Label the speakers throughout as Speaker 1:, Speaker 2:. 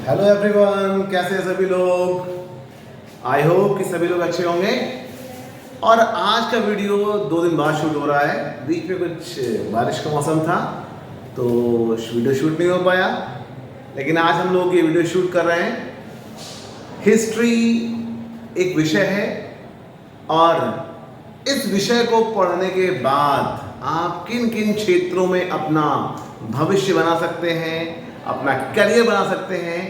Speaker 1: Hello everyone, कैसे हैं सभी लोग। आई होप कि सभी लोग अच्छे होंगे। और आज का वीडियो 2 दिन बाद शूट हो रहा है। बीच में कुछ बारिश का मौसम था तो वीडियो शूट नहीं हो पाया, लेकिन आज हम लोग ये वीडियो शूट कर रहे हैं। हिस्ट्री एक विषय है और इस विषय को पढ़ने के बाद आप किन किन क्षेत्रों में अपना भविष्य बना सकते हैं, अपना करियर बना सकते हैं,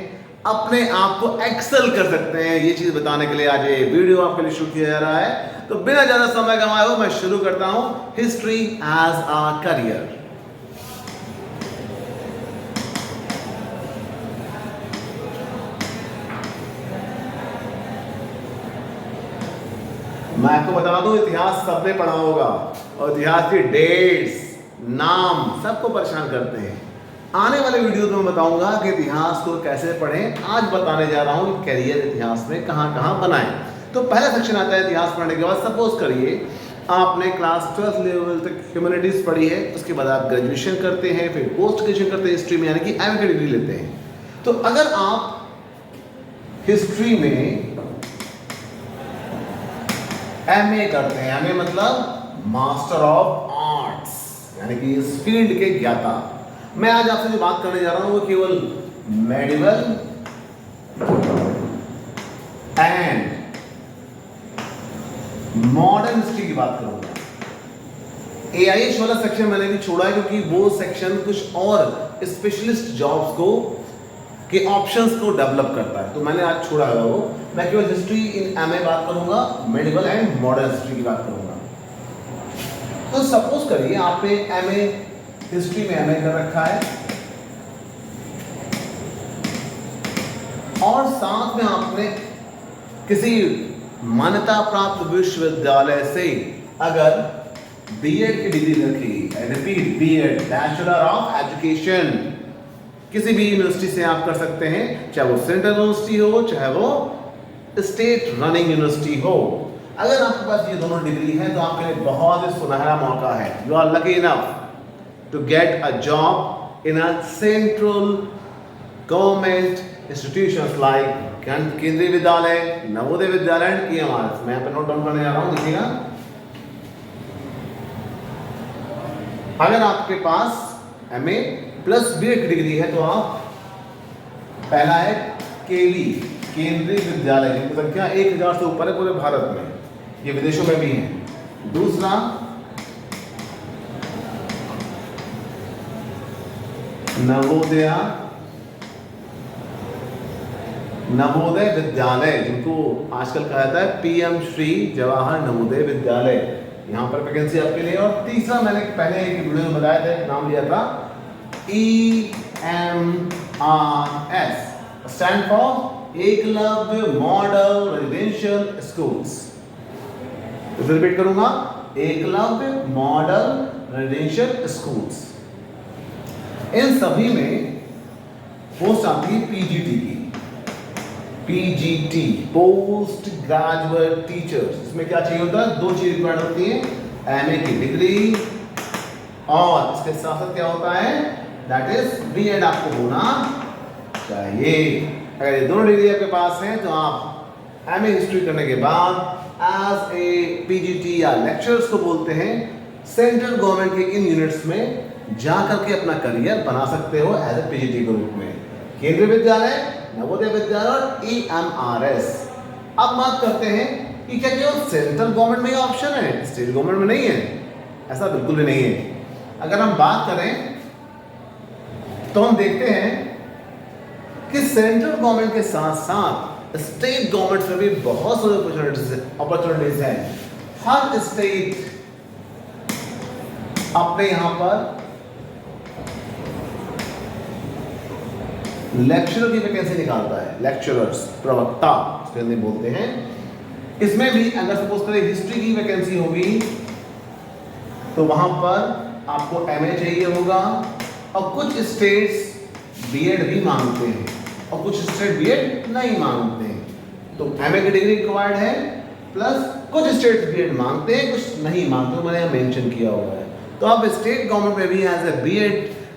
Speaker 1: अपने आप को एक्सेल कर सकते हैं, ये चीज बताने के लिए आज ये वीडियो आपके लिए शूट किया जा रहा है। तो बिना ज्यादा समय गंवाए हुए मैं शुरू करता हूं हिस्ट्री एज अ करियर। मैं आपको बता दूं, इतिहास सबने पढ़ा होगा और इतिहास की डेट्स, नाम सबको परेशान करते हैं। आने वाले वीडियो में बताऊंगा कि इतिहास को कैसे पढ़ें। आज बताने जा रहा हूं कि करियर इतिहास में कहां कहां बनाएं। तो पहला सेक्शन आता है इतिहास पढ़ने के बाद। सपोज करिए आपने क्लास 12 लेवल तक ह्यूमैनिटीज पढ़ी है, उसके बाद आप ग्रेजुएशन करते हैं, फिर पोस्ट ग्रेजुएशन करते हैं हिस्ट्री में, यानी कि एमए की डिग्री लेते हैं। तो अगर आप हिस्ट्री में एमए करते हैं, एमए मतलब मास्टर ऑफ आर्ट्स, यानी कि इस फील्ड के ज्ञाता। मैं आज आपसे जो बात करने जा रहा हूं वो केवल मेडिवल एंड मॉडर्न हिस्ट्री की बात करूंगा। एआईएच वाला सेक्शन मैंने भी छोड़ा है क्योंकि वो सेक्शन कुछ और स्पेशलिस्ट जॉब्स को के ऑप्शंस को डेवलप करता है, तो मैंने आज छोड़ा है वो। मैं केवल हिस्ट्री इन एमए बात करूंगा, मेडिवल एंड मॉडर्न हिस्ट्री की बात करूंगा। तो सपोज करिए आपने एमए हिस्ट्री में एमए कर रखा है और साथ में आपने किसी मान्यता प्राप्त विश्वविद्यालय से अगर बीएड की डिग्री रखी, repeat BEd, bachelor of education, किसी भी यूनिवर्सिटी से आप कर सकते हैं, चाहे वो सेंट्रल यूनिवर्सिटी हो, चाहे वो स्टेट रनिंग यूनिवर्सिटी हो। अगर आपके पास ये दोनों डिग्री है तो आपके लिए बहुत ही सुनहरा मौका है। You are lucky enough to get a job in a central government institutions like केंद्रीय विद्यालय, नवोदय विद्यालय एंड ईएमआर। मैं यहाँ पे नोट डाउन करने जा रहा हूँ, देखिएगा। अगर आपके पास एमए प्लस बीएड की डिग्री है तो आप, पहला है केवी, केंद्रीय विद्यालय, जिनकी संख्या 1000 से ऊपर है पूरे भारत में, ये विदेशों में भी है। दूसरा नवोदय विद्यालय, जिनको आजकल कहा जाता है पीएम श्री जवाहर नवोदय विद्यालय, यहां पर वैकेंसी आपके लिए। और तीसरा मैंने पहले एक वीडियो में बताया था, नाम लिया था EMRS, stand for Eklavya model residential schools. Repeat करूंगा, एकलव्य मॉडल रेजिडेंशियल स्कूल्स। इन सभी में पोस्ट आती है पीजीटी की, पीजीटी, पोस्ट ग्रेजुएट टीचर्स। इसमें क्या चाहिए होता है, 2 चीज रिक्वायर्ड होती है, एमए की डिग्री और इसके साथ साथ क्या होता है, दैट इज बीएड आपको होना चाहिए। अगर ये दोनों डिग्री आपके पास हैं तो आप एमए हिस्ट्री करने के बाद एज ए पीजीटी या लेक्चरर्स को बोलते हैं, सेंट्रल गवर्नमेंट के इन यूनिट्स में जाकर के अपना करियर बना सकते हो एज ए पीजीटी के रूप में। केंद्रीय विद्यालय, नवोदय विद्यालय और ईएमआरएस। अब बात करते हैं कि क्या केवल सेंट्रल गवर्नमेंट में ये ऑप्शन है, स्टेट गवर्नमेंट में नहीं है? ऐसा बिल्कुल भी नहीं है। अगर हम बात करें तो हम देखते हैं कि सेंट्रल गवर्नमेंट के साथ साथ स्टेट गवर्नमेंट में भी बहुत सारी अपॉर्चुनिटीज हैं। हर स्टेट अपने यहां पर लेक्चरर की वैकेंसी निकालता है, लेक्चरर्स, प्रवक्ता इसमें बोलते हैं। इसमें भी अगर सपोज करें हिस्ट्री की वैकेंसी होगी तो वहां पर आपको एमए चाहिए होगा और कुछ स्टेट्स बीएड भी मांगते हैं और कुछ स्टेट बीएड नहीं मांगते हैं। तो एमए की डिग्री रिक्वायर्ड है, प्लस कुछ स्टेट बीएड मांगते हैं, कुछ नहीं मांगते, मैंने यहाँ मेंशन किया हुआ है। तो आप स्टेट गवर्नमेंट में भी as a BEd,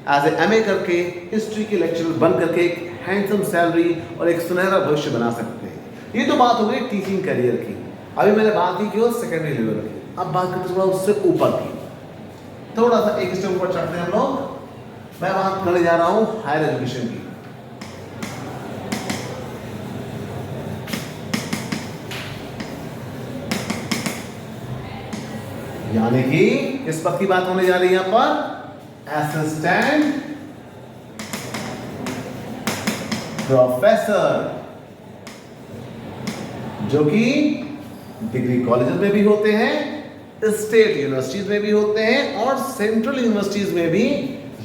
Speaker 1: as a MA करके हिस्ट्री के लेक्चरर बन करके एक हैंडसम सैलरी और एक सुनहरा भविष्य बना सकते हैं। ये तो बात हो गई टीचिंग करियर की। अभी मैंने बात की कि वो सेकेंडरी लेवल की, अब बात करते थोड़ा उससे ऊपर की, थोड़ा सा एक स्टेप ऊपर चढ़ते हैं हम लोग। मैं बात करने जा रहा हूं हायर एजुकेशन की। यानी कि किस पद की बात होने जा रही है यहां पर? असिस्टेंट प्रोफेसर, जो कि डिग्री कॉलेज में भी होते हैं, स्टेट यूनिवर्सिटीज में भी होते हैं और सेंट्रल यूनिवर्सिटीज में भी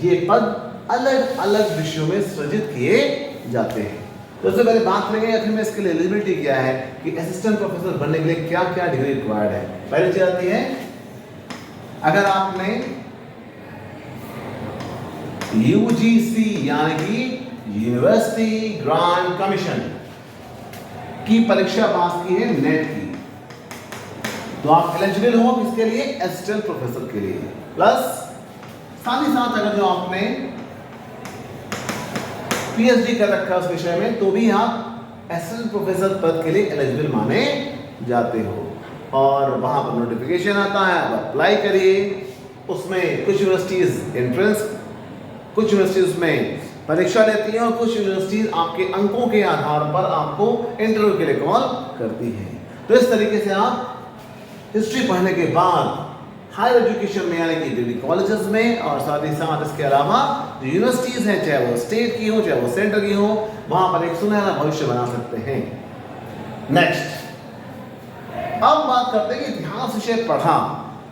Speaker 1: ये पद अलग अलग विषयों में सृजित किए जाते हैं। तो सबसे पहले बात करेंगे आखिर में इसके लिए एलिजिबिलिटी क्या है कि असिस्टेंट प्रोफेसर बनने के लिए क्या क्या डिग्री रिक्वायर्ड है। पहली चीज आती है, अगर आपने यूजीसी यानी कि यूनिवर्सिटी ग्रांट कमीशन की परीक्षा पास की है, नेट की, तो आप एलिजिबल हो किसके लिए? असिस्टेंट प्रोफेसर के लिए। प्लस साथ ही साथ अगर जो आपने पीएचडी कर रखा है उस विषय में, तो भी आप असिस्टेंट प्रोफेसर पद के लिए एलिजिबल माने जाते हो। और वहां पर नोटिफिकेशन आता है, आप अप्लाई करिए। उसमें कुछ यूनिवर्सिटीज एंट्रेंस, कुछ यूनिवर्सिटीज में परीक्षा लेती हैं और कुछ यूनिवर्सिटीज आपके अंकों के आधार पर आपको इंटरव्यू के लिए कॉल करती हैं। तो इस तरीके से आप हिस्ट्री पढ़ने के बाद हायर एजुकेशन में यानी कि डिग्री कॉलेजेस में और साथ ही साथ इसके अलावा जो यूनिवर्सिटीज हैं, चाहे वो स्टेट की हो चाहे वो सेंटर की हो, वहां पर एक सुनहरा भविष्य बना सकते हैं। नेक्स्ट, अब बात करते हैं कि इतिहास विषय पढ़ा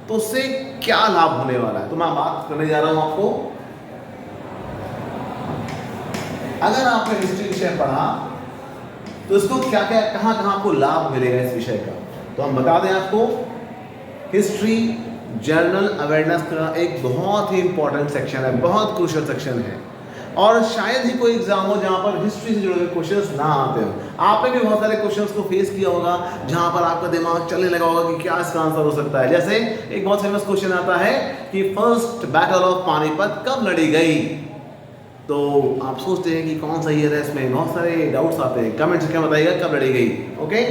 Speaker 1: तो उससे क्या लाभ होने वाला है। तो मैं बात करने जा रहा हूं आपको, अगर आपने हिस्ट्री विषय पढ़ा तो इसको क्या क्या कहां कहां आपको लाभ मिलेगा इस विषय का। तो हम बता दें आपको, हिस्ट्री जनरल अवेयरनेस का एक बहुत ही इंपॉर्टेंट सेक्शन है, बहुत क्रूशियल सेक्शन है। और शायद ही कोई एग्जाम हो जहां पर हिस्ट्री से जुड़े हुए क्वेश्चंस ना आते हो। आपने भी बहुत सारे क्वेश्चंस को फेस किया होगा जहां पर आपका दिमाग चलने लगा होगा कि क्या इसका आंसर हो सकता है। जैसे एक बहुत फेमस क्वेश्चन आता है कि फर्स्ट बैटल ऑफ पानीपत कब लड़ी गई। तो आप सोचते हैं कि कौन सा ईयर है, इसमें बहुत सारे डाउट्स आते हैं। कमेंट्स क्या बताइएगा कब लड़ी गई। ओके,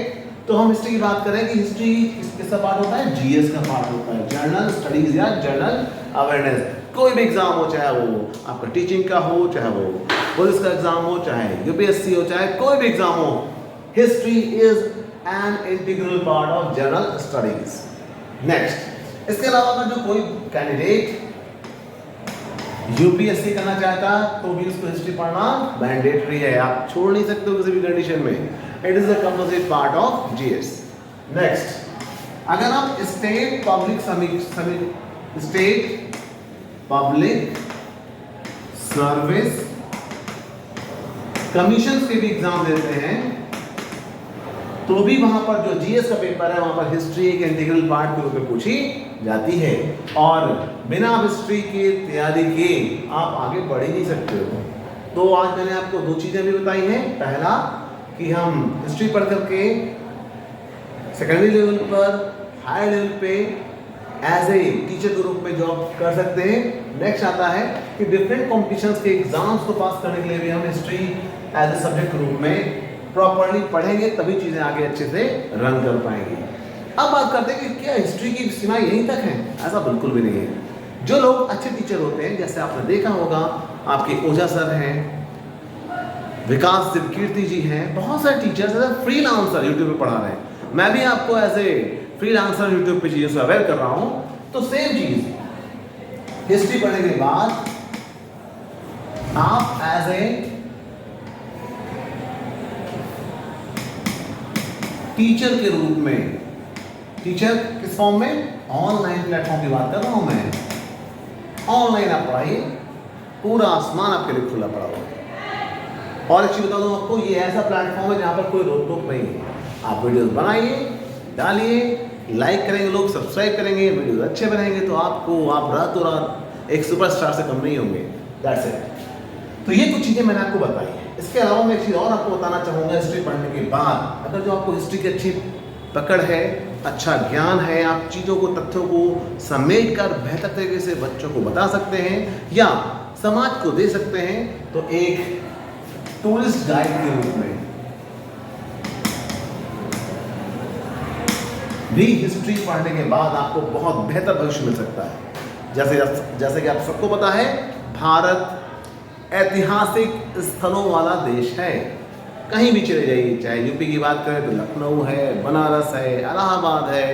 Speaker 1: तो हम हिस्ट्री की बात करें कि हिस्ट्री किसका पार्ट होता है? जीएस का पार्ट होता है, जनरल स्टडीज या जनरल अवेयरनेस। कोई भी एग्जाम हो, चाहे वो आपका टीचिंग का हो, चाहे वो पुलिस का एग्जाम हो, चाहे यूपीएससी हो, चाहे कोई भी एग्जाम हो, history is an integral part of general studies. Next, इसके अलावा अगर जो कोई कैंडिडेट यूपीएससी करना चाहता तो भी उसको हिस्ट्री पढ़ना मैंडेटरी है, आप छोड़ नहीं सकते हो किसी भी कंडीशन में। It is a composite part of GS. Next, अगर आप स्टेट पब्लिक सर्विस कमीशन के भी एग्जाम देते हैं तो भी वहां पर जो जीएस का पेपर है वहां पर हिस्ट्री एक इंटीग्रल पार्ट के रूप में पूछी जाती है। और बिना हिस्ट्री की तैयारी के आप आगे बढ़ ही नहीं सकते हो। तो आज मैंने आपको दो चीजें भी बताई हैं। पहला कि हम हिस्ट्री पढ़ करके सेकेंडरी लेवल पर, हायर लेवल पे एज ए टीचर के रूप में जॉब कर सकते हैं। नेक्स्ट आता है कि डिफरेंट कॉम्पिटिशन्स के एग्जाम्स को पास करने के लिए भी हम हिस्ट्री एज ए सब्जेक्ट के रूप में प्रॉपरली पढ़ेंगे, तभी चीजें आगे अच्छे से रन कर पाएंगे। अब बात करते हैं कि क्या हिस्ट्री की सीमा यहीं तक है? ऐसा बिल्कुल भी नहीं है। जो लोग अच्छे टीचर होते हैं, जैसे आपने देखा होगा आपके ओझा सर हैं, विकास कीर्ति जी हैं, बहुत सारे टीचर्स फ्रीलांसर यूट्यूब पे पढ़ा रहे हैं। मैं भी आपको एज ए फ्रीलांसर यूट्यूब पे चीजों से अवेयर कर रहा हूं। तो सेम चीज हिस्ट्री पढ़ने के बाद आप एज ए टीचर के रूप में, टीचर किस फॉर्म में? ऑनलाइन प्लेटफॉर्म की बात कर रहा हूं मैं। ऑनलाइन आप पढ़ाइए, पूरा आसमान आपके लिए खुला पड़ा हुआ है। और एक चीज बता दूं आपको, ये ऐसा प्लेटफॉर्म है जहां पर कोई रोक टोक नहीं है। आप वीडियोस बनाइए, डालिए, लाइक करेंगे लोग, सब्सक्राइब करेंगे, वीडियोस अच्छे बनाएंगे तो आप रातों रात एक सुपरस्टार से कम नहीं होंगे। That's it. तो ये कुछ चीजें मैंने आपको बताई है। इसके अलावा मैं एक चीज और आपको बताना चाहूंगा। हिस्ट्री पढ़ने के बाद अगर जो आपको हिस्ट्री की अच्छी पकड़ है, अच्छा ज्ञान है, आप चीजों को, तथ्यों को समेट कर बेहतर तरीके से बच्चों को बता सकते हैं या समाज को दे सकते हैं, तो एक टूरिस्ट गाइड के रूप में भी हिस्ट्री पढ़ने के बाद आपको बहुत बेहतर भविष्य मिल सकता है। जैसे कि आप सबको पता है, भारत ऐतिहासिक स्थलों वाला देश है। कहीं भी चले जाइए, चाहे यूपी की बात करें तो लखनऊ है, बनारस है, इलाहाबाद है,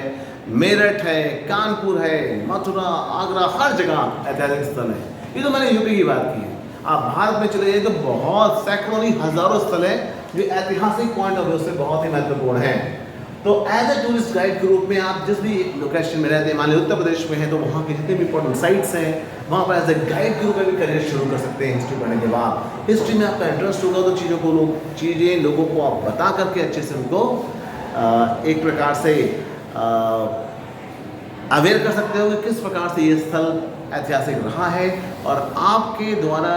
Speaker 1: मेरठ है, कानपुर है, मथुरा, आगरा, हर जगह ऐतिहासिक स्थल है। ये तो मैंने यूपी की बात की है। आप भारत में चले जाइए तो बहुत सैकड़ों नहीं हजारों स्थल हैं जो ऐतिहासिक पॉइंट ऑफ व्यू से बहुत ही महत्वपूर्ण है। तो एज ए टूरिस्ट गाइड के रूप में आप जिस भी लोकेशन में रहते हैं, मान लीजिए उत्तर प्रदेश में है तो वहाँ के जितने भी इंपॉर्टेंट साइट्स हैं वहाँ पर एज ए गाइड के रूप में भी करियर शुरू कर सकते हैं। हिस्ट्री पढ़ने के बाद हिस्ट्री में आपका इंटरेस्ट होगा तो चीज़ें लोगों को आप बता करके अच्छे से उनको एक प्रकार से अवेयर कर सकते हो कि किस प्रकार से ये स्थल ऐतिहासिक रहा है, और आपके द्वारा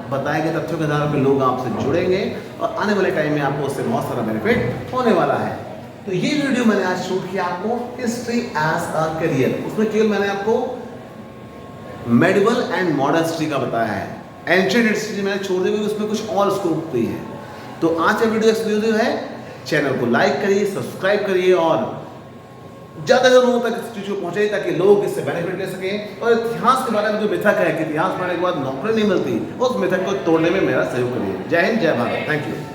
Speaker 1: बताए गए तथ्यों के आधार पर लोग आपसे जुड़ेंगे और आने वाले टाइम में आपको उससे बहुत सारा बेनिफिट होने वाला है। तो ये वीडियो मैंने आज शूट किया आपको हिस्ट्री एज अ करियर। उसमें केवल मैंने आपको मेडिवल एंड मॉडर्न हिस्ट्री का बताया है। एंशिएंट हिस्ट्री मैंने छोड़ दी क्योंकि उसमें कुछ और स्कोप भी है। तो आज का वीडियो एक्सक्लूसिव है। चैनल को लाइक करिए, सब्सक्राइब करिए और ज़्यादा लोगों तक इस चीज़ को पहुँचाइए ताकि लोग इससे बेनिफिट ले सकें। और इतिहास के बारे में जो मिथक है कि इतिहास पढ़ने के बाद नौकरी नहीं मिलती, उस मिथक को तोड़ने में मेरा सहयोग करिए। जय हिंद, जय भारत। Thank you.